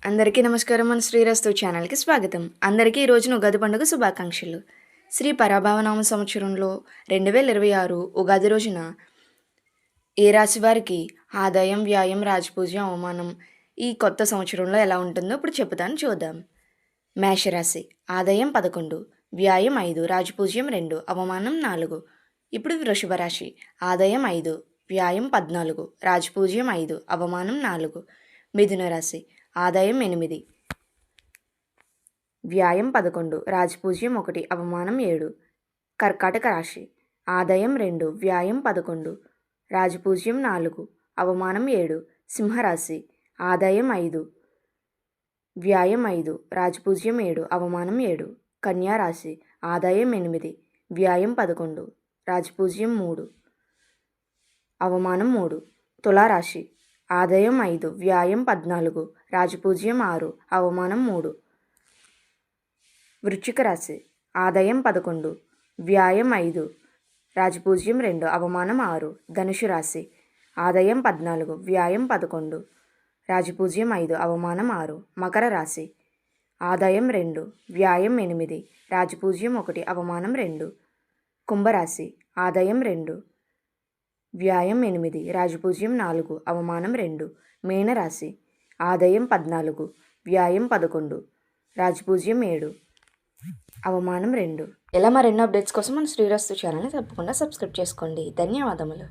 అందరికీ నమస్కారం. మన శ్రీరస్తు ఛానల్‌కి స్వాగతం. అందరికీ ఈ రోజున ఉగాది పండుగ శుభాకాంక్షలు. శ్రీ పరాభవనామ సంవత్సరంలో 2026 ఉగాది రోజున ఏ రాశి వారికి ఆదాయం, వ్యయం, రాజపూజ, అవమానం ఈ కొత్త సంవత్సరంలో ఎలా ఉంటుందో ఇప్పుడు చెప్పుతాను చూద్దాం. మేషరాశి ఆదాయం 11, వ్యయం 5, రాజపూజ్యం 2, అవమానం 4. ఇప్పుడు వృషభ రాశి ఆదాయం 5, వ్యయం 14, రాజపూజ్యం 5, అవమానం 4. మిథున రాశి ఆదాయం 8, వ్యయం 11, రాజపూజ్యం 1, అవమానం 7. కర్కాటక రాశి ఆదాయం 2, వ్యయం 11, రాజపూజ్యం 4, అవమానం 7. సింహరాశి ఆదాయం 5, వ్యయం 5, రాజపూజ్యం 7, అవమానం 7. కన్యా రాశి ఆదాయం 8, వ్యయం 11, రాజపూజ్యం 3, అవమానం 3. తులారాశి ఆదాయం 5, వ్యయం 14, రాజపూజ్యం 6, అవమానం 3. వృశ్చిక రాశి ఆదాయం 11, వ్యయం 5, రాజపూజ్యం 2, అవమానం 6. ధనుసు రాశి ఆదాయం 14, వ్యయం 11, రాజపూజ్యం 5, అవమానం 6. మకర రాశి ఆదాయం 2, వ్యయం 8, రాజపూజ్యం 1, అవమానం 2. కుంభరాశి ఆదాయం 2, వ్యయం 8, రాజపూజ్యం 4, అవమానం 2. మీనరాశి ఆదాయం 14, వ్యయం 11, రాజపూజ్యం 7, అవమానం 2. ఇలా మరెన్నో అప్డేట్స్ కోసం మన శ్రీరస్తు ఛానల్ని తప్పకుండా సబ్స్క్రైబ్ చేసుకోండి. ధన్యవాదములు.